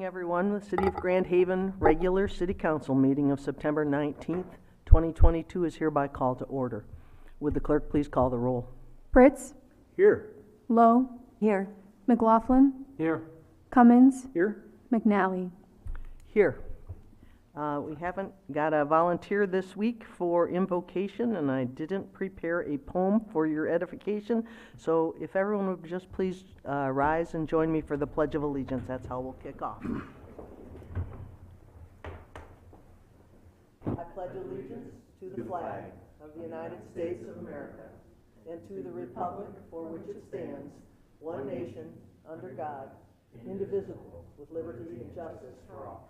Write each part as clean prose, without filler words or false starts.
everyone. The City of Grand Haven regular City Council meeting of September 19th, 2022 is hereby called to order. Would the clerk please call the roll? Fritz, Here. Lowe, Here. McLaughlin, Here. Cummins, Here. McNally. Here. We haven't got a volunteer this week for invocation, and I didn't prepare a poem for your edification. So if everyone would just please rise and join me for the Pledge of Allegiance. That's how we'll kick off. I pledge allegiance to the flag of the United States of America and to the republic for which it stands, one nation, under God, indivisible, with liberty and justice for all.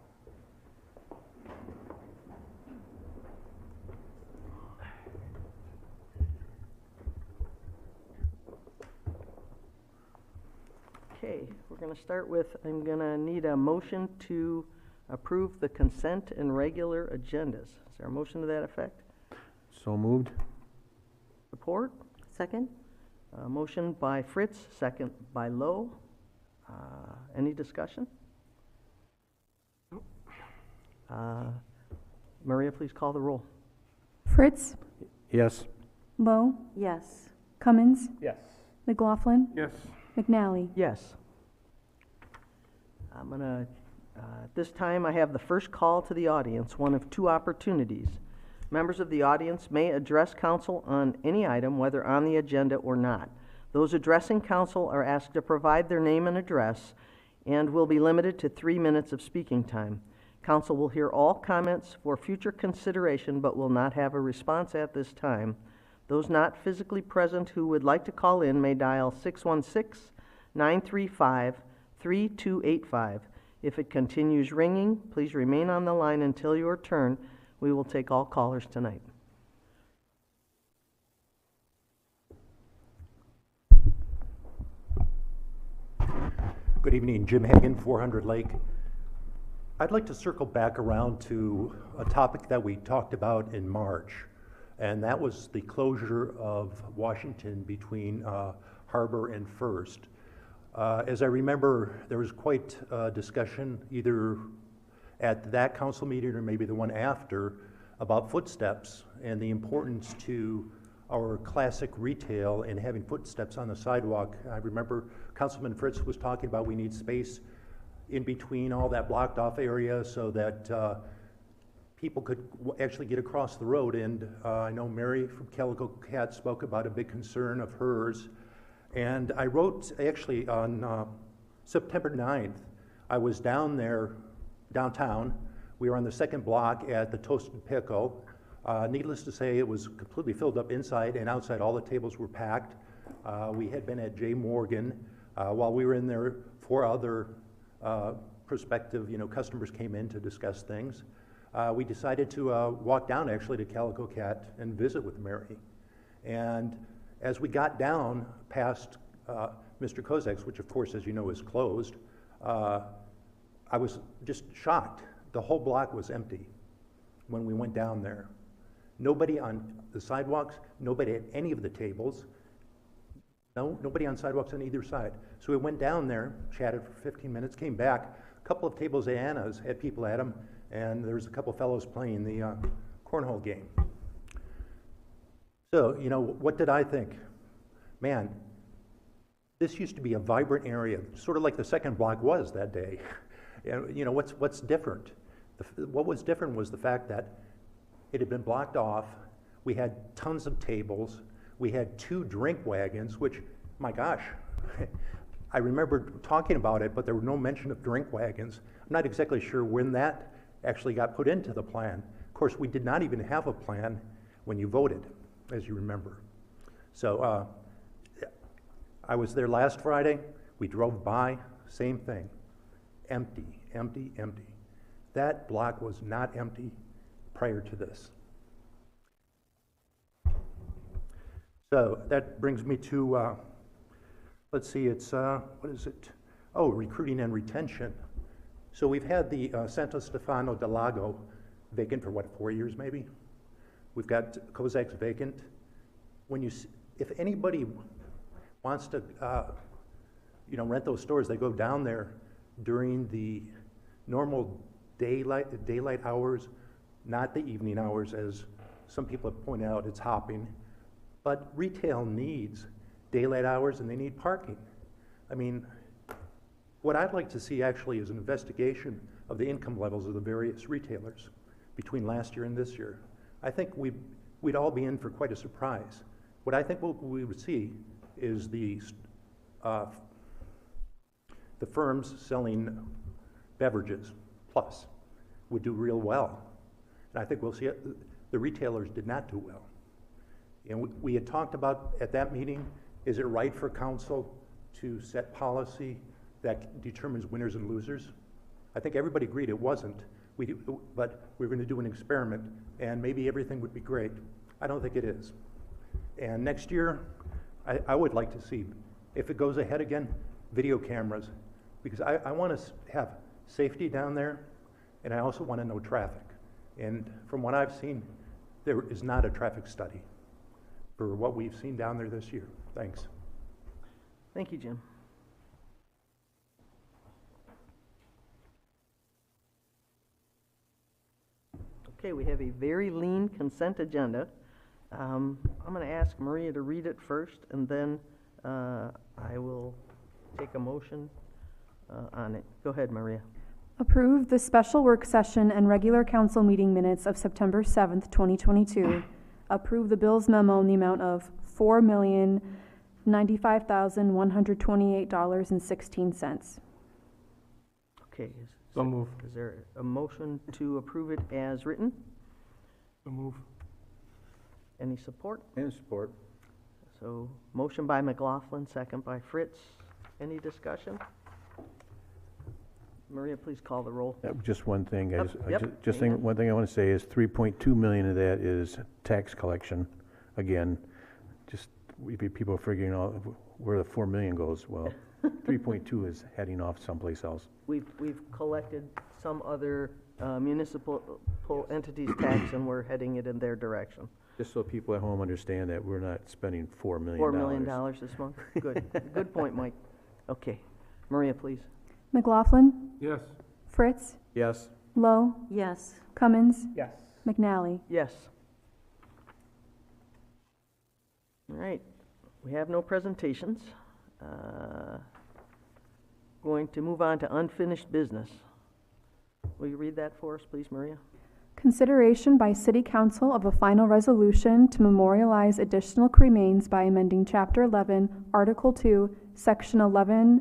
Okay, we're going to start with, I'm going to need a motion to approve the consent and regular agendas. Is there a motion to that effect? So moved. Support? Second? Motion by Fritz, second by Lowe. Any discussion? Maria, please call the roll. Fritz, Yes. Lowe, Yes. Cummins, Yes. McLaughlin, Yes. McNally. Yes. I'm going to, at this time, I have the first call to the audience, one of two opportunities. Members of the audience may address council on any item, whether on the agenda or not. Those addressing council are asked to provide their name and address and will be limited to 3 minutes of speaking time. Council will hear all comments for future consideration but will not have a response at this time. Those not physically present who would like to call in may dial 616-935-3285. If it continues ringing, please remain on the line until your turn. We will take all callers tonight. Good evening, Jim Hagan, 400 Lake. I'd like to circle back around to a topic that we talked about in March, and that was the closure of Washington between Harbor and First. As I remember, there was quite a discussion either at that council meeting or maybe the one after about footsteps and the importance to our classic retail and having footsteps on the sidewalk. I remember Councilman Fritz was talking about we need space in between all that blocked off area so that people could actually get across the road. And I know Mary from Calico Cat spoke about a big concern of hers. And I wrote actually on September 9th, I was down there, downtown. We were on the second block at the Toasted Pickle. Needless to say, it was completely filled up inside and outside. All the tables were packed. We had been at J. Morgan. While we were in there, 4 other prospective customers came in to discuss things. We decided to walk down actually to Calico Cat and visit with Mary. And as we got down past Mr. Kozak's, which of course, as you know, is closed, I was just shocked. The whole block was empty when we went down there. Nobody on the sidewalks, nobody at any of the tables, nobody on sidewalks on either side. So we went down there, chatted for 15 minutes, came back. A couple of tables at Anna's had people at them, and there was a couple fellows playing the cornhole game. So, what did I think? Man, this used to be a vibrant area, sort of like the second block was that day. What's different? What was different was the fact that it had been blocked off. We had tons of tables. We had 2 drink wagons, which, my gosh, I remember talking about it, but there was no mention of drink wagons. I'm not exactly sure when that actually got put into the plan. Of course, we did not even have a plan when you voted, as you remember. So I was there last Friday. We drove by, same thing. Empty, empty, empty. That block was not empty prior to this. So that brings me to, let's see, it's, what is it? Oh, recruiting and retention. So we've had the Santo Stefano del Lago vacant for 4 years maybe? We've got Kozak's vacant. If anybody wants to, rent those stores, they go down there during the normal daylight hours, not the evening hours, as some people have pointed out, it's hopping. But retail needs daylight hours and they need parking. I mean, what I'd like to see actually is an investigation of the income levels of the various retailers between last year and this year. I think we'd all be in for quite a surprise. What I think we would see is the firms selling beverages plus would do real well. And I think we'll see it, the retailers did not do well. And we had talked about at that meeting, is it right for council to set policy that determines winners and losers? I think everybody agreed it wasn't, but we're going to do an experiment and maybe everything would be great. I don't think it is. And next year, I would like to see, if it goes ahead again, video cameras, because I want to have safety down there, and I also want to know traffic. And from what I've seen, there is not a traffic study for what we've seen down there this year. Thanks. Thank you, Jim. Okay, we have a very lean consent agenda. I'm going to ask Maria to read it first, and then I will take a motion on it. Go ahead, Maria. Approve the special work session and regular council meeting minutes of September 7th, 2022. Approve the bills memo in the amount of $4,095,128.16. Okay. So move. Is there a motion to approve it as written? So move. Any support? And support. So, motion by McLaughlin, second by Fritz. Any discussion? Maria, please call the roll. Just one thing, guys. Yep. One thing I want to say is 3.2 million of that is tax collection. Again, just people are figuring out where the 4 million goes. Well, 3.2 is heading off someplace else. We've collected some other municipal entities' tax, and we're heading it in their direction. Just so people at home understand that we're not spending $4 million. $4 million this month? Good. Good point, Mike. Okay. Maria, please. McLaughlin, Yes. Fritz, Yes. Lowe, Yes. Cummins, Yes. McNally. Yes. All right. We have no presentations. Going to move on to unfinished business. Will you read that for us, please, Maria? Consideration by City Council of a final resolution to memorialize additional cremains by amending Chapter 11, Article 2, Section 11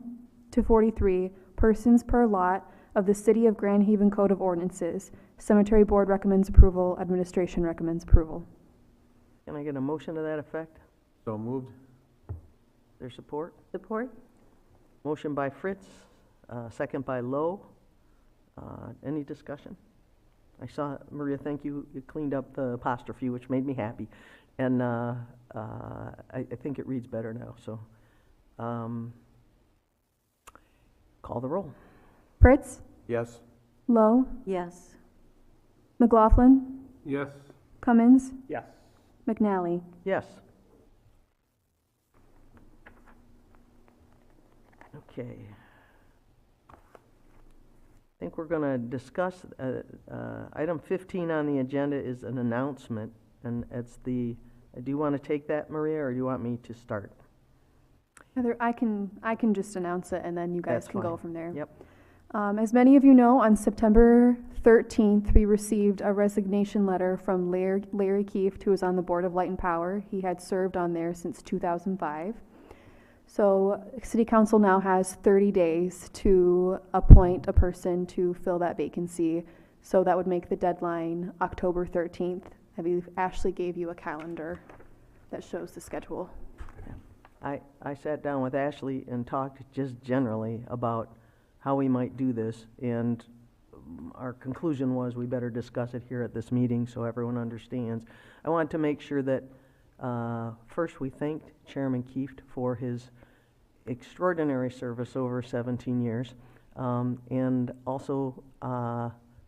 to 43, persons per lot of the City of Grand Haven Code of Ordinances. Cemetery Board recommends approval. Administration recommends approval. Can I get a motion to that effect? So moved. Their support? Support? Motion by Fritz, second by Lowe. Any discussion? I saw, Maria, thank you, you cleaned up the apostrophe, which made me happy. And I think it reads better now, so. Call the roll. Fritz, Yes. Lowe, Yes. McLaughlin, Yes. Cummins, Yes. McNally. Yes. Okay. I think we're going to discuss, item 15 on the agenda is an announcement, and it's do you want to take that, Maria, or do you want me to start? I can just announce it, and then you guys That's can go fine. from there. Yep. As many of you know, on September 13th, we received a resignation letter from Larry Kieft, who was on the Board of Light and Power. He had served on there since 2005. So City Council now has 30 days to appoint a person to fill that vacancy. So that would make the deadline October 13th. I believe Ashley gave you a calendar that shows the schedule. I sat down with Ashley and talked just generally about how we might do this, and our conclusion was we better discuss it here at this meeting so everyone understands. I wanted to make sure that first we thanked Chairman Kieft for his extraordinary service over 17 years, and also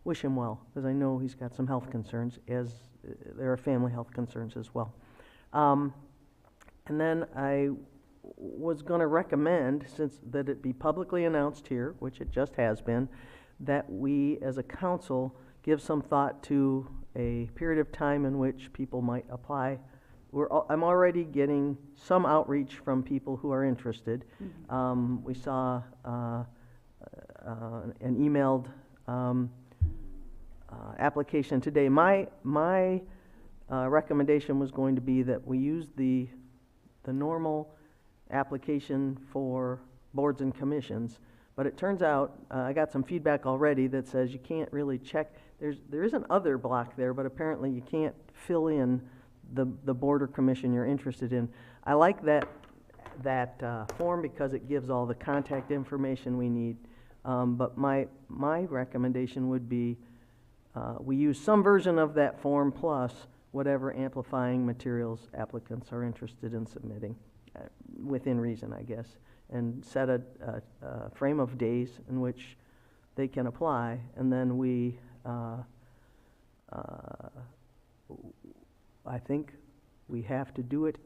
wish him well, because I know he's got some health concerns, as there are family health concerns as well. And then I was going to recommend, since that it be publicly announced here, which it just has been, that we, as a council, give some thought to a period of time in which people might apply. I'm already getting some outreach from people who are interested. We saw an emailed application today. My recommendation was going to be that we use the normal application for boards and commissions, but it turns out, I got some feedback already that says you can't really check, there is an other block there, but apparently you can't fill in the board or commission you're interested in. I like that form because it gives all the contact information we need, but my recommendation would be we use some version of that form plus whatever amplifying materials applicants are interested in submitting, within reason, I guess, and set a frame of days in which they can apply, and then we, I think we have to do it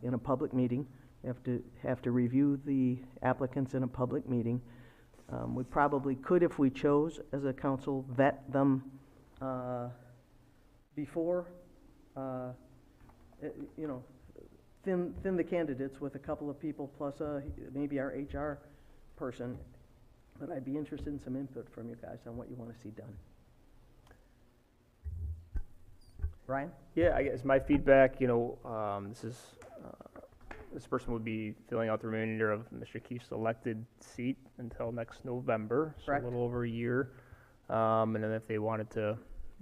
in a public meeting. We have to review the applicants in a public meeting. We probably could, if we chose, as a council, vet them before, you know, thin the candidates with a couple of people plus maybe our HR person. But I'd be interested in some input from you guys on what you want to see done. Brian? Yeah, I guess my feedback, this person would be filling out the remainder of Mr. Keefe's elected seat until next November, so Correct. a little over a year. And then if they wanted to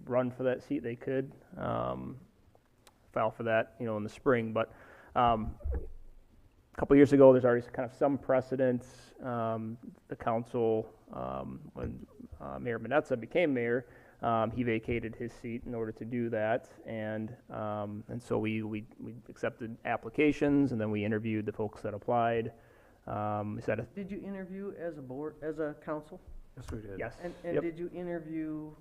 run for that seat, they could file for that, in the spring. But a couple years ago, there's already kind of some precedence. The council, when Mayor Manetza became mayor, he vacated his seat in order to do that, and so we accepted applications, and then we interviewed the folks that applied. Did you interview as a board, as a council? Yes, we did. Yes. And Yep. did you interview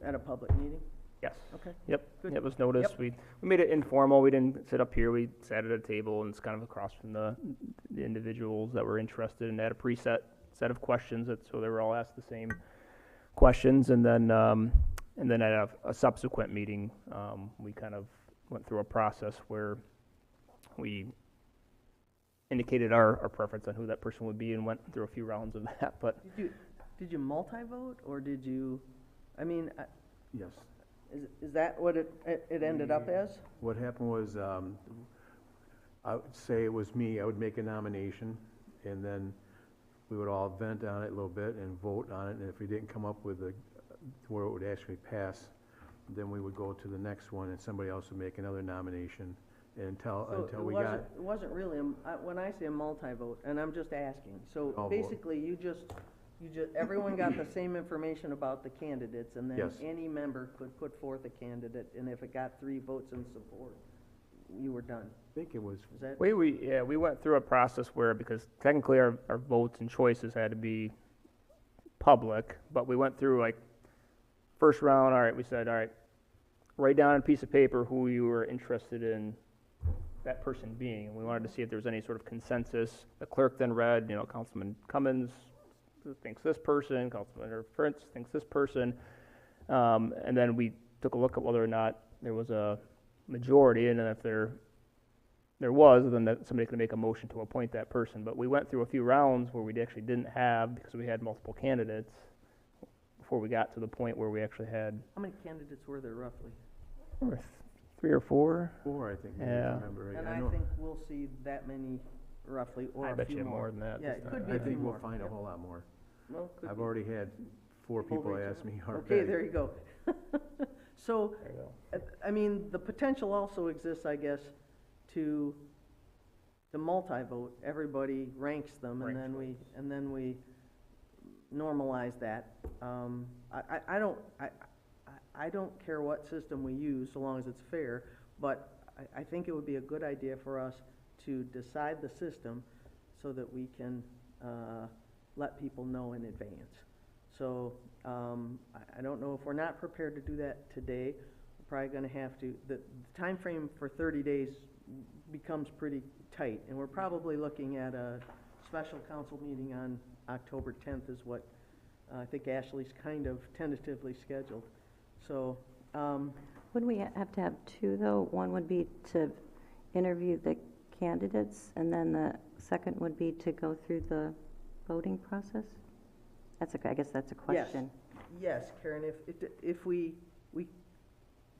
at a public meeting? Yes. Okay. Yep. Good. It was noticed. Yep. We made it informal. We didn't sit up here. We sat at a table, and it's kind of across from the individuals that were interested, and had a preset set of questions so they were all asked the same questions, and then at a subsequent meeting, we kind of went through a process where we indicated our preference on who that person would be, and went through a few rounds of that. But Did you multi-vote, or did you, I mean, Yes. is that what it ended up as? What happened was, I would say it was me, I would make a nomination, and then we would all vent on it a little bit and vote on it, and if we didn't come up with where it would actually pass, then we would go to the next one, and somebody else would make another nomination until we got. It wasn't really, when I say a multi-vote, and I'm just asking, so All vote. basically you just, everyone got the same information about the candidates, and then Yes. any member could put forth a candidate, and if it got 3 votes in support, you were done. I think it was, Is that? we went through a process where, because technically our votes and choices had to be public, but we went through like first round. All right, we said, all right, write down on a piece of paper who you were interested in that person being, and we wanted to see if there was any sort of consensus. The clerk then read, Councilman Cummins thinks this person, Councilman Prince thinks this person, and then we took a look at whether or not there was a majority, and then if there was, then somebody could make a motion to appoint that person. But we went through a few rounds where we actually didn't have, because we had multiple candidates, before we got to the point where we actually had How many candidates were there roughly? 3 or 4. 4, I think, maybe, if I Yeah. remember right. And I I know- think we'll see that many roughly, or I a bet few you more. more than that Yeah, this it time. could be I a few think we'll more. find a Yeah. whole lot more. Well, could I've be. already had 4 people reach ask out. me already. Okay, there you go. So, There you go. I mean, the potential also exists, I guess, to multi-vote. Everybody ranks them, and then we normalize that. I don't care what system we use, so long as it's fair, but I think it would be a good idea for us to decide the system so that we can let people know in advance. So, I don't know if we're not prepared to do that today. We're probably gonna have to, the timeframe for 30 days becomes pretty tight, and we're probably looking at a special council meeting on October 10th is what I think Ashley's kind of tentatively scheduled. So, Wouldn't we have to have two, though? One would be to interview the candidates, and then the second would be to go through the voting process? I guess that's a question. yes, Karen, if we,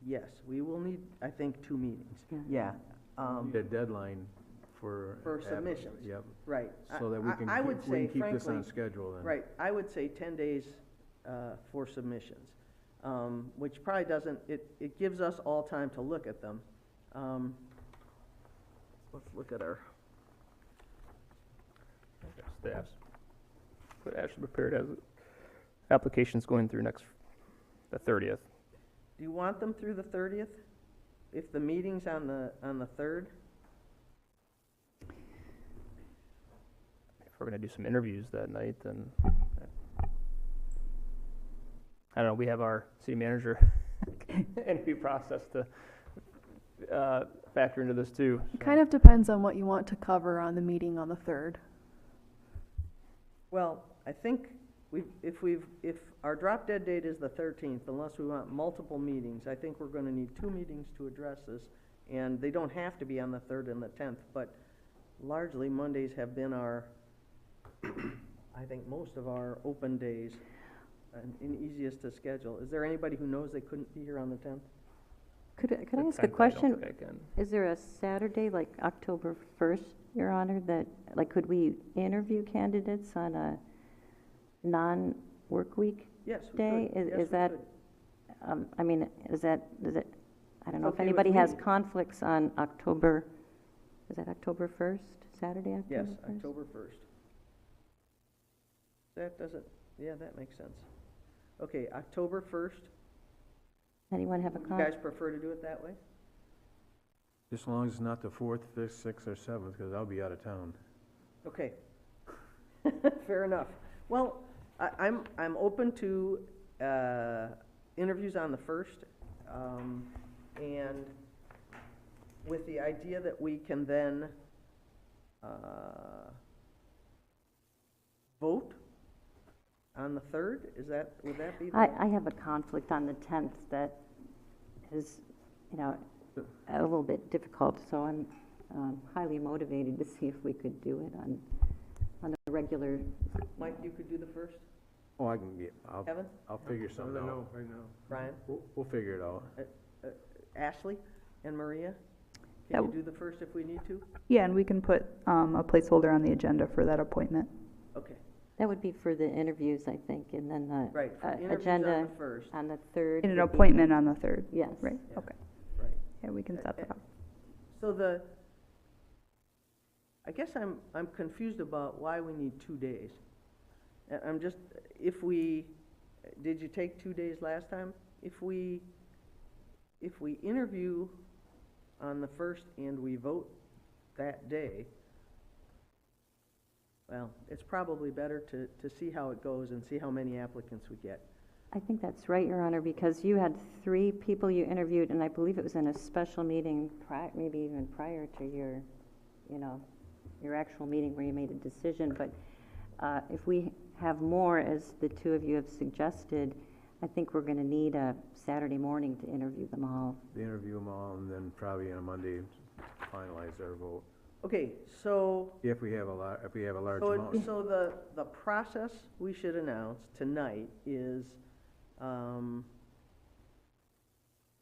yes, we will need, I think, 2 meetings. Yeah. Yeah. Need a deadline for. For submissions. Yep, Right. so that we can, I would say, keep this on frankly, schedule then. right, I would say 10 days for submissions, which probably doesn't, it gives us all time to look at them. Let's look at our, Staff's, but Ashley prepared as applications going through the 30th. do you want them through the 30th? If the meeting's on the 3rd? If we're gonna do some interviews that night, then, I don't know, we have our city manager interview process to factor into this too. It kind of depends on what you want to cover on the meeting on the 3rd. Well, I think if our drop dead date is the 13th, unless we want multiple meetings, I think we're gonna need 2 meetings to address this. And they don't have to be on the 3rd and the 10th, but largely Mondays have been our, I think, most of our open days and easiest to schedule. Is there anybody who knows they couldn't be here on the 10th? Could I The ask 10th, a I don't question? think I can. Is there a Saturday, like October 1st, Your Honor, could we interview candidates on a non-work week Yes, we day? could. Yes, Is we that, could. I mean, does it, I don't know if Okay with anybody has me. conflicts on October, is that October 1st? Saturday, October 1st? Yes, October 1st. That doesn't, yeah, that makes sense. Okay, October 1st. Anyone have a You conflict? guys prefer to do it that way? Just as long as it's not the 4th, 5th, 6th, or 7th, because I'll be out of town. Okay. Fair enough. Well, I'm open to interviews on the 1st, and with the idea that we can then vote on the 3rd. Would that be? I have a conflict on the 10th that is, a little bit difficult, so I'm highly motivated to see if we could do it on the regular. Mike, you could do the 1st? Oh, I can, yeah, Kevin? I'll figure something out. Brian? We'll figure it out. Ashley and Maria? Yeah. Can you do the 1st if we need to? Yeah, and we can put a placeholder on the agenda for that appointment. Okay, That would be for the interviews, I think, and then the right. For interviews on agenda the 1st, on the 3rd. And an would be- appointment on the 3rd. Yes. Right, Yeah. okay. right. Yeah, we can set that up. So I guess I'm confused about why we need 2 days. I'm just, did you take 2 days last time? If we interview on the 1st and we vote that day, well, it's probably better to see how it goes and see how many applicants we get. I think that's right, Your Honor, because you had 3 people you interviewed, and I believe it was in a special meeting, maybe even prior to your actual meeting where you made a decision. But if we have more, as the 2 of you have suggested, I think we're going to need a Saturday morning to interview them all. Interview them all, and then probably on a Monday, finalize our vote. Okay, so If we have a large amount. So the process we should announce tonight is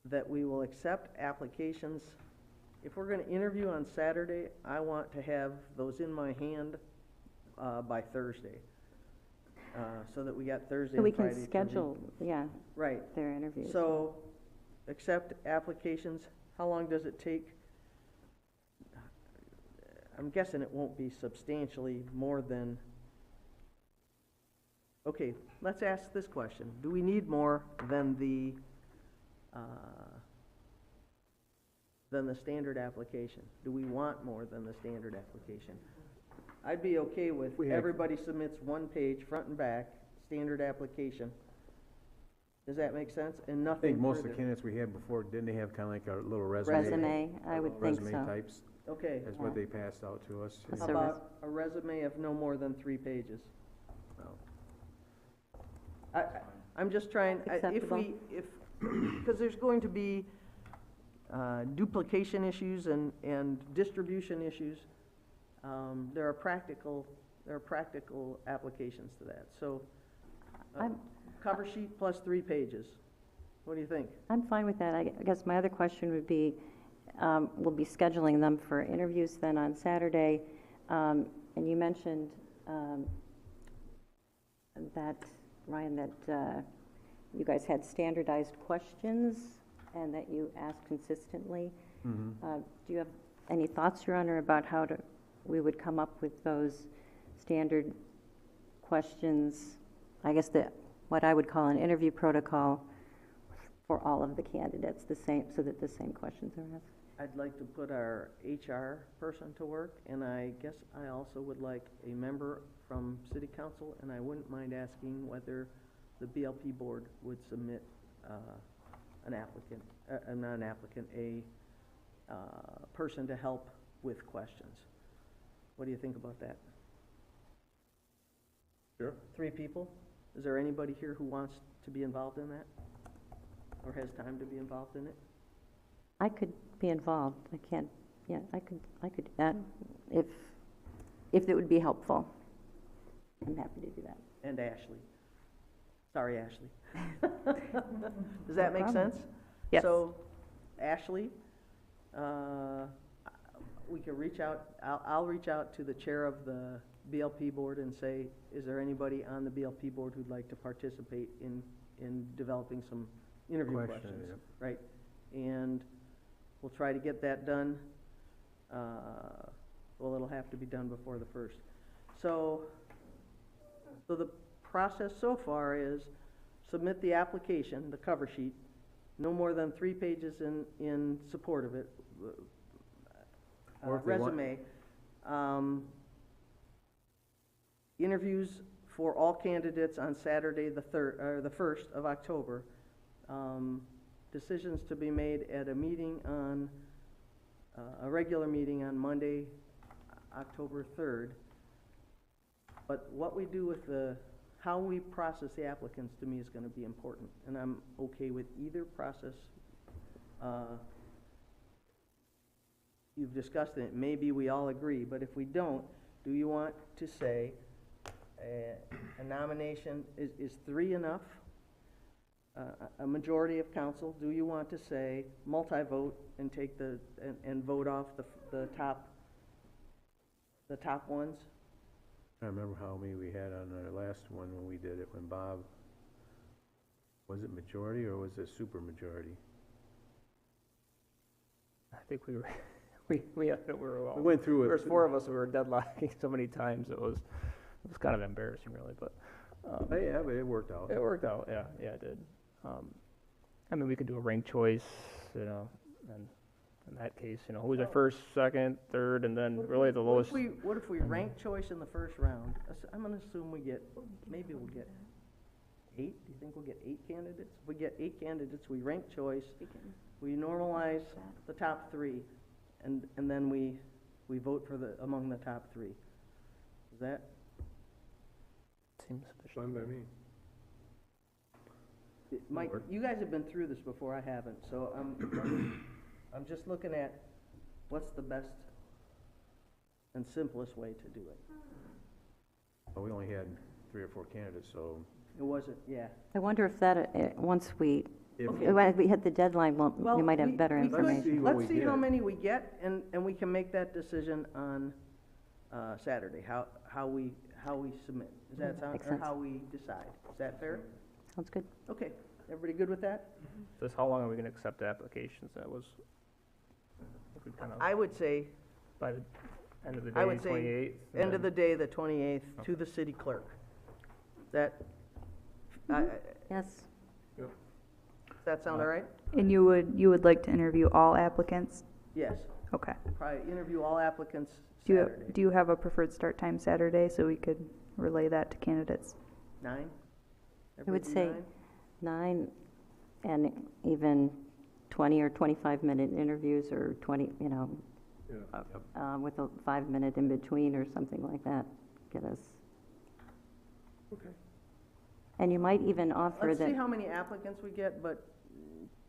that we will accept applications. If we're gonna interview on Saturday, I want to have those in my hand by Thursday. So that we got Thursday So we and can Friday to schedule, Right, their interviews. so accept applications. How long does it take? I'm guessing it won't be substantially more than, okay, let's ask this question. Do we need more than the standard application? Do we want more than the standard application? I'd be okay with We have- everybody submits 1 page, front and back, standard application. Does that make sense? And I nothing think most of the further. candidates we had before, didn't they have kind of like a little resume? Resume, I would think Resume so. types, Okay, is Yeah. what they passed out to us. A how service. about a resume of no more than 3 pages? I'm just trying, if Acceptable. because there's going to be duplication issues and distribution issues. There are practical applications to that. So, I'm- cover sheet plus 3 pages. What do you think? I'm fine with that. I guess my other question would be, we'll be scheduling them for interviews then on Saturday. And you mentioned that, Ryan, that you guys had standardized questions and that you asked consistently. Do you have any thoughts, Your Honor, about how we would come up with those standard questions? I guess what I would call an interview protocol for all of the candidates, so that the same questions are asked. I'd like to put our HR person to work, and I guess I also would like a member from City Council, and I wouldn't mind asking whether the BLP board would submit a person to help with questions. What do you think about that? Sure. 3 people? Is there anybody here who wants to be involved in that? Or has time to be involved in it? I could be involved. I can't, yeah, I could do that if it would be helpful. I'm happy to do that. And Ashley. Sorry, Ashley. Does that make sense? Yes. So, Ashley, we can reach out, I'll reach out to the chair of the BLP board and say, is there anybody on the BLP board who'd like to participate in developing some interview questions? Yep. Right? And we'll try to get that done. Well, it'll have to be done before the 1st. So the process so far is submit the application, the cover sheet, no more than 3 pages in support of it, Or if they want- resume. Interviews for all candidates on Saturday, the 1st of October. Decisions to be made at a meeting on, a regular meeting on Monday, October 3rd. But what we do with how we process the applicants, to me, is gonna be important, and I'm okay with either process. You've discussed it, maybe we all agree, but if we don't, do you want to say a nomination, is 3 enough? A majority of council, do you want to say multi-vote and take and vote off the top ones? I remember how many we had on our last one when we did it, when Bob, was it majority or was it super majority? I think we were, we were all. We went through it. There's 4 of us, we were deadlocking so many times, it was kind of embarrassing, really, but. Yeah, but it worked out. It worked out, yeah, it did. I mean, we could do a ranked choice, and in that case, who's our first, second, third, and then really the lowest. What if we rank choice in the first round? I'm gonna assume maybe we'll get 8. Do you think we'll get 8 candidates? If we get 8 candidates, we rank choice, we normalize the top 3, and then we vote for among the top 3. Is that? Seems sufficient. Fine by me. Mike, you guys have been through this before, I haven't, so I'm just looking at what's the best and simplest way to do it. Well, we only had 3 or 4 candidates, so. It wasn't, yeah. I wonder if that, once we If- hit the deadline, we might have better we could- information. what Let's we see how get. many we get, and we can make that decision on Saturday, how we submit. Does that sound, Makes or sense. how we decide? Is that fair? Sounds good. Okay, everybody good with that? Just how long are we gonna accept applications? That was, I think we kind of, I would say, by the end of the I day, would say 28th. end of the day, the 28th, to the city clerk. That, Yes. does that sound all right? And you would like to interview all applicants? Yes, Okay. probably interview all applicants Do Saturday. you have a preferred start time Saturday so we could relay that to candidates? 9? I would Everybody do say 9? 9 and even 20 or 25-minute interviews or 20, with a 5-minute in between or something like that. Get us. And you might even offer Let's that. see how many applicants we get, but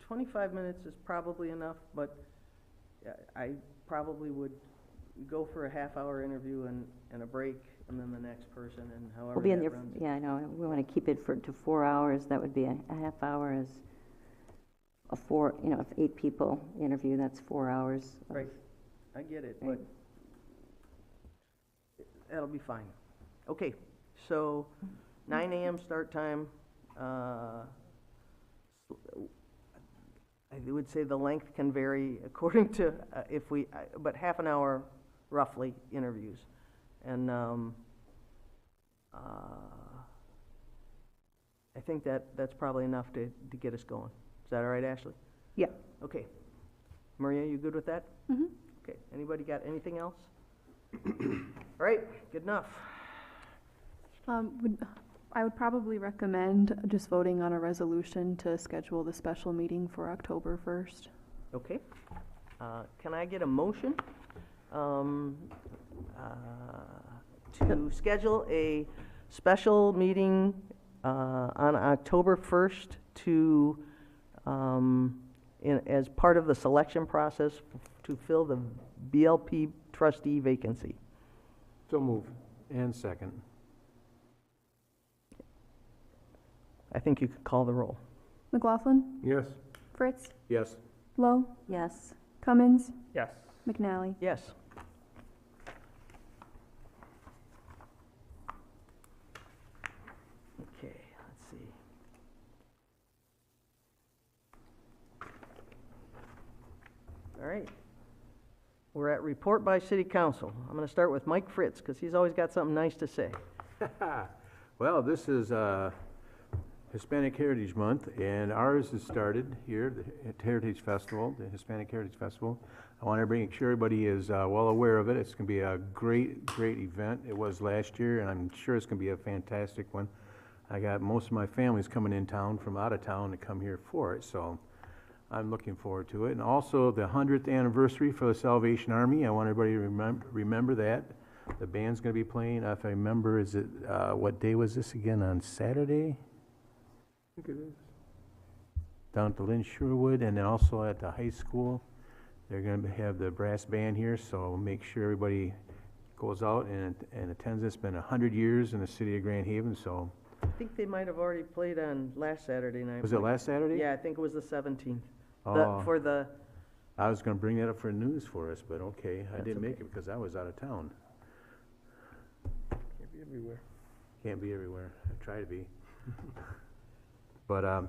25 minutes is probably enough, but I probably would go for a half-hour interview and a break, and then the next person, and however We'll be in that there, runs. yeah, I know, we want to keep it to 4 hours, that would be a half hour is a four, if 8 people interview, that's 4 hours. of- Right, I get it, but Right. that'll be fine. Okay, so 9 AM start time. I would say the length can vary according to, but half an hour roughly interviews. And I think that's probably enough to get us going. Is that all right, Ashley? Yeah. Okay. Maria, you good with that? Mhm. Okay, anybody got anything else? All right, good enough. I would probably recommend just voting on a resolution to schedule the special meeting for October 1st. Okay. Can I get a motion to schedule a special meeting on October 1st as part of the selection process to fill the BLP trustee vacancy? So move. And second. I think you could call the roll. McLaughlin, Yes. Fritz, Yes. Lowe, Yes, Cummins, Yes. McNally. Yes. Okay, let's see. All right. We're at report by city council. I'm going to start with Mike Fritz, because he's always got something nice to say. Well, this is Hispanic Heritage Month, and ours has started here, the Heritage Festival, the Hispanic Heritage Festival. I want to make sure everybody is well aware of it. It's going to be a great, great event. It was last year, and I'm sure it's going to be a fantastic one. I got most of my family's coming in town from out of town to come here for it, so I'm looking forward to it. And also the 100th anniversary for the Salvation Army. I want everybody to remember that. The band's going to be playing, if I remember, what day was this again, on Saturday? I think it is. Down at the Lynn Sherwood, and then also at the high school. They're going to have the brass band here, so make sure everybody goes out and attends. It's been 100 years in the city of Grand Haven, so. I think they might have already played on last Saturday night. Was it last Saturday? Yeah, I think it was the 17th. Oh. For the, I was going to bring that up for news for us, but okay, I That's didn't make okay. it because I was out of town. Can't be everywhere. Can't be everywhere. I try to be. But I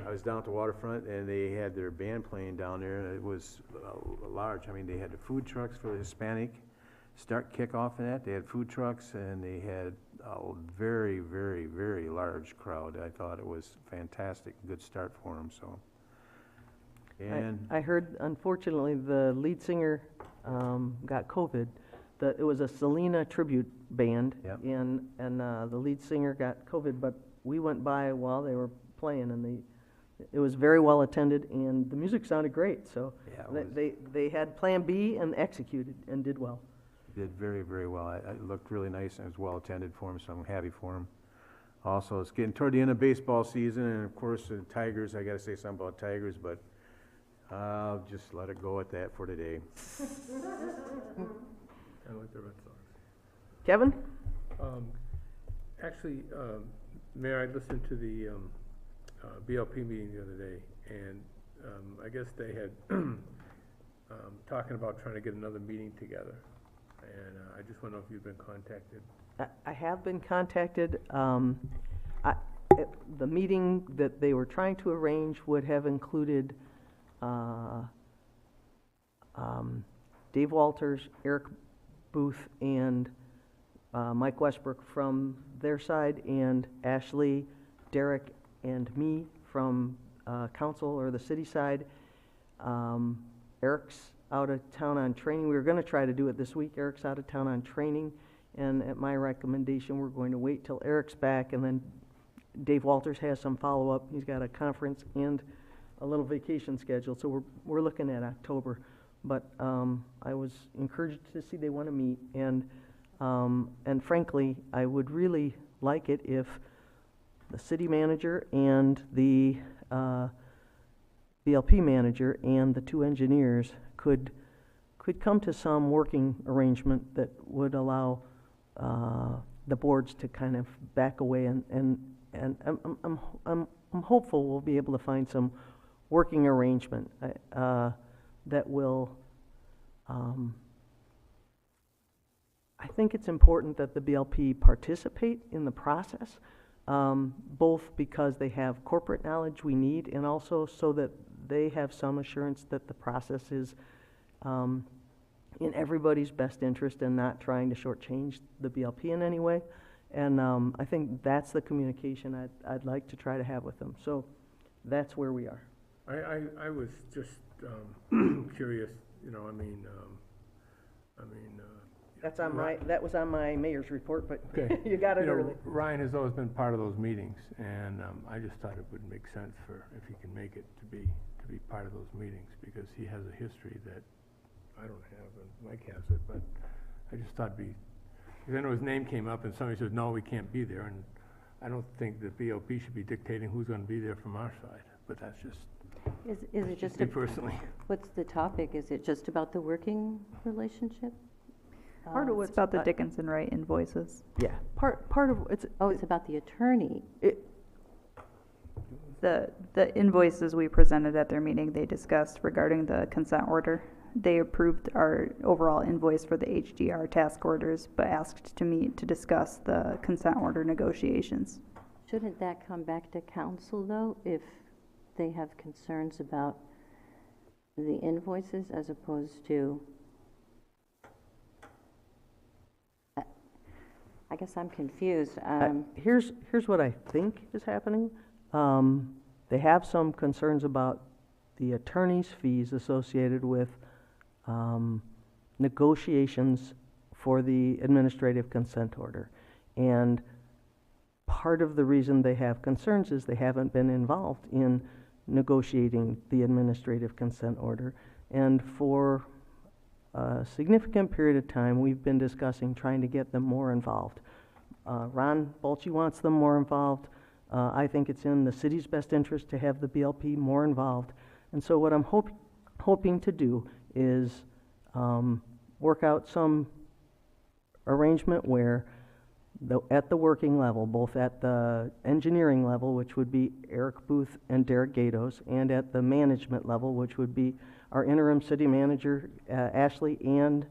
was down at the waterfront, and they had their band playing down there, and it was large. I mean, they had the food trucks for the Hispanic kickoff and that. They had food trucks, and they had a very, very, very large crowd. I thought it was fantastic, good start for them, so. And I heard, unfortunately, the lead singer got COVID. It was a Selena tribute band, Yep. and the lead singer got COVID, but we went by while they were playing, and it was very well attended, and the music sounded great, so yeah, it was, they had Plan B and executed and did well. did very, very well. It looked really nice, and it was well attended for them, so I'm happy for them. Also, it's getting toward the end of baseball season, and of course, the Tigers, I gotta say something about Tigers, but I'll just let it go at that for today. I like the Red Sox. Kevin? Actually, Mayor, I listened to the BLP meeting the other day, and I guess they had talking about trying to get another meeting together. And I just want to know if you've been contacted. I have been contacted. The meeting that they were trying to arrange would have included Dave Walters, Eric Booth, and Mike Westbrook from their side, and Ashley, Derek, and me from council or the city side. Eric's out of town on training. We were going to try to do it this week. Eric's out of town on training, and at my recommendation, we're going to wait till Eric's back, and then Dave Walters has some follow-up. He's got a conference and a little vacation scheduled, so we're looking at October. But I was encouraged to see they want to meet, and frankly, I would really like it if the city manager and the BLP manager and the two engineers could come to some working arrangement that would allow the boards to kind of back away, and I'm hopeful we'll be able to find some working arrangement that will. I think it's important that the BLP participate in the process, both because they have corporate knowledge we need, and also so that they have some assurance that the process is in everybody's best interest and not trying to shortchange the BLP in any way. And I think that's the communication I'd like to try to have with them. So that's where we are. I was just curious, you know, That's on that was on my mayor's report, but Okay. you got it You know, early. Ryan has always been part of those meetings, and I just thought it would make sense for, if he can make it, to be part of those meetings, because he has a history that I don't have, and Mike has it, but I just thought because I know his name came up, and somebody says, no, we can't be there, and I don't think the BLP should be dictating who's gonna be there from our side, but that's just, Is it just, me personally. what's the topic? Is it just about the working relationship? Part of It's about the Dickinson Wright invoices. Yeah, part of it's Oh, it's about the attorney. The invoices we presented at their meeting, they discussed regarding the consent order. They approved our overall invoice for the HDR task orders, but asked to meet to discuss the consent order negotiations. Shouldn't that come back to council, though, if they have concerns about the invoices as opposed to... I guess I'm confused. here's what I think is happening. They have some concerns about the attorney's fees associated with negotiations for the administrative consent order. And part of the reason they have concerns is they haven't been involved in negotiating the administrative consent order. And for a significant period of time, we've been discussing trying to get them more involved. Ron Bolche wants them more involved. I think it's in the city's best interest to have the BLP more involved. And so what I'm hoping to do is work out some arrangement where at the working level, both at the engineering level, which would be Eric Booth and Derek Gatos, and at the management level, which would be our interim city manager, Ashley, and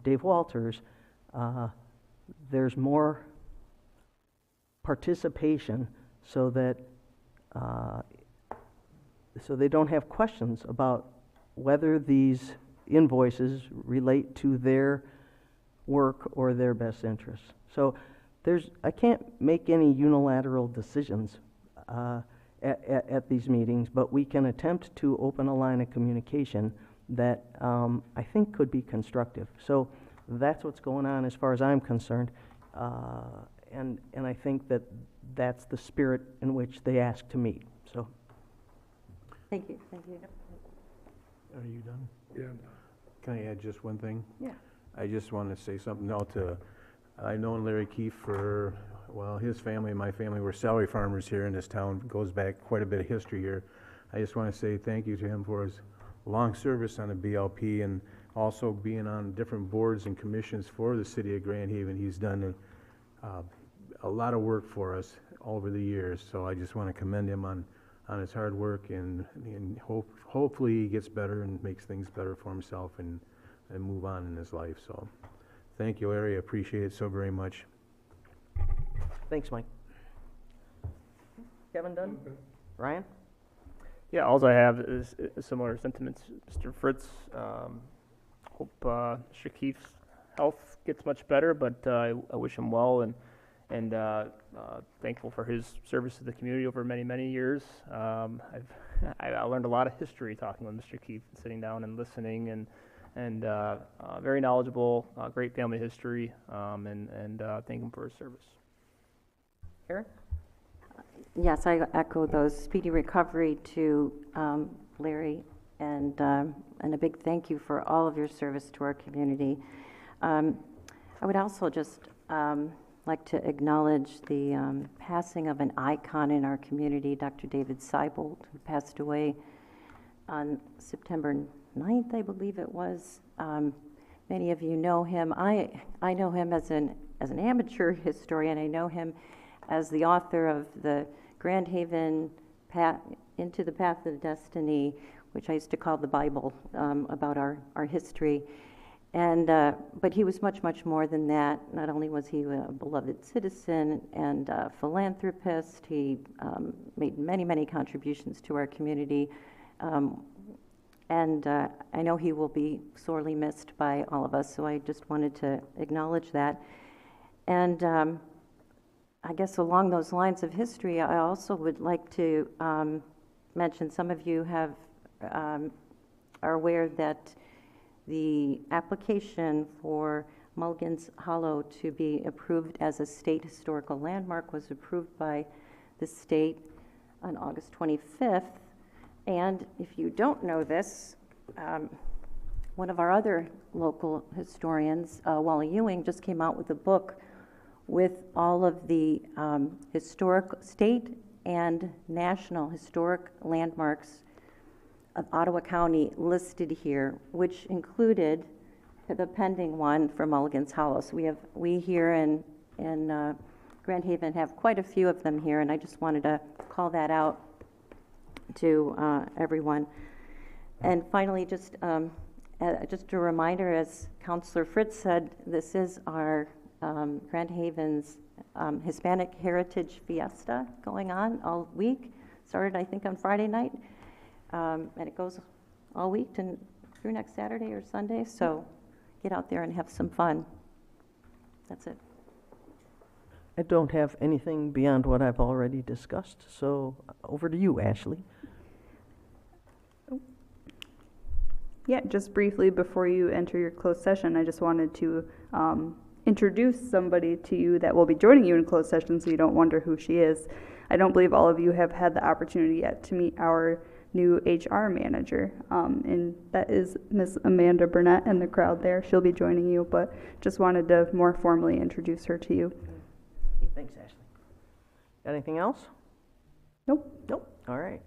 Dave Walters, there's more participation so that so they don't have questions about whether these invoices relate to their work or their best interests. So I can't make any unilateral decisions at these meetings, but we can attempt to open a line of communication that I think could be constructive. So that's what's going on as far as I'm concerned, and I think that's the spirit in which they asked to meet. So. Thank you, thank you. Are you done? Yeah. Can I add just one thing? Yeah. I just want to say something now I've known Larry Keefe for, well, his family and my family were salary farmers here in this town. Goes back quite a bit of history here. I just want to say thank you to him for his long service on the BLP and also being on different boards and commissions for the city of Grand Haven. He's done a lot of work for us over the years, so I just want to commend him on his hard work and hopefully he gets better and makes things better for himself and move on in his life. So thank you, Larry. I appreciate it so very much. Thanks, Mike. Kevin done? Ryan? Yeah, all I have is similar sentiments, Mr. Fritz. Hope Mr. Keefe's health gets much better, but I wish him well and thankful for his service to the community over many, many years. I learned a lot of history talking with Mr. Keefe, sitting down and listening, and very knowledgeable, great family history, and thank him for his service. Karen? Yes, I echo those speedy recovery to Larry, and a big thank you for all of your service to our community. I would also just like to acknowledge the passing of an icon in our community, Dr. David Seibold, who passed away on September 9th, I believe it was. Many of you know him. I know him as an amateur historian. I know him as the author of the Grand Haven Into the Path of Destiny, which I used to call the Bible, about our history. And but he was much, much more than that. Not only was he a beloved citizen and a philanthropist, he made many, many contributions to our community. And I know he will be sorely missed by all of us, so I just wanted to acknowledge that. And I guess along those lines of history, I also would like to mention, some of you are aware that the application for Mulligan's Hollow to be approved as a state historical landmark was approved by the state on August 25th. And if you don't know this, one of our other local historians, Wally Ewing, just came out with a book with all of the historic state and national historic landmarks of Ottawa County listed here, which included the pending one for Mulligan's Hollow. So we here in Grand Haven have quite a few of them here, and I just wanted to call that out to everyone. And finally, just a reminder, as Councillor Fritz said, this is our Grand Haven's Hispanic Heritage Fiesta going on all week. Started, I think, on Friday night, and it goes all week through next Saturday or Sunday. So get out there and have some fun. That's it. I don't have anything beyond what I've already discussed, so over to you, Ashley. Yeah, just briefly before you enter your closed session, I just wanted to introduce somebody to you that will be joining you in closed session, so you don't wonder who she is. I don't believe all of you have had the opportunity yet to meet our new HR manager, and that is Miss Amanda Burnett in the crowd there. She'll be joining you, but just wanted to more formally introduce her to you. Thanks, Ashley. Got anything else? Nope. Nope. All right.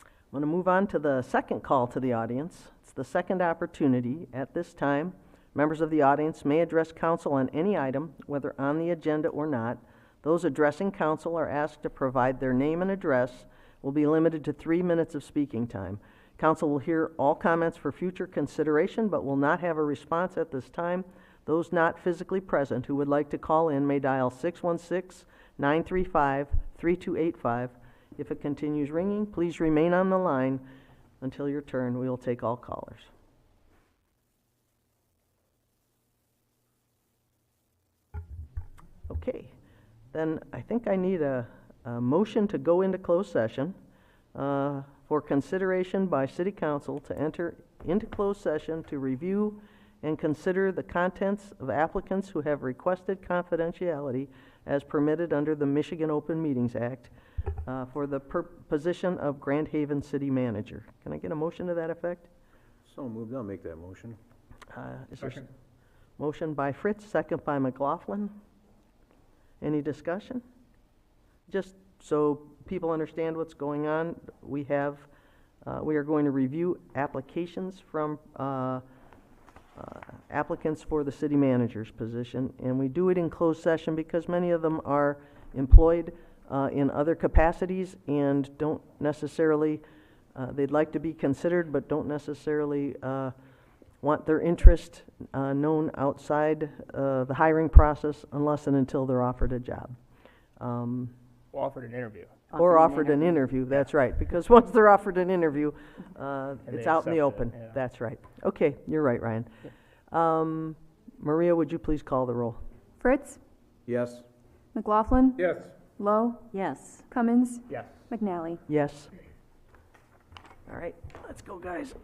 I'm going to move on to the second call to the audience. It's the second opportunity. At this time, members of the audience may address council on any item, whether on the agenda or not. Those addressing council are asked to provide their name and address. Will be limited to 3 minutes of speaking time. Council will hear all comments for future consideration, but will not have a response at this time. Those not physically present who would like to call in may dial 616-935-3285. If it continues ringing, please remain on the line until your turn. We will take all callers. Okay, then I think I need a motion to go into closed session for consideration by City Council to enter into closed session to review and consider the contents of applicants who have requested confidentiality as permitted under the Michigan Open Meetings Act for the position of Grand Haven City Manager. Can I get a motion to that effect? So moved, I'll make that motion. Is there motion by Fritz, second by McLaughlin. Any discussion? Just so people understand what's going on, we are going to review applications from applicants for the city manager's position, and we do it in closed session because many of them are employed in other capacities and don't necessarily, they'd like to be considered but don't necessarily want their interest known outside the hiring process unless and until they're offered a job. Offered an interview. Or offered an interview, that's right, because once they're offered an interview, it's they out in the accept open. it, yeah. That's right. Okay, you're right, Ryan. Maria, would you please call the roll? Fritz, Yes. McLaughlin, Yes. Lowe, Yes. Cummins, Yes. McNally. Yes. All right, let's go, guys.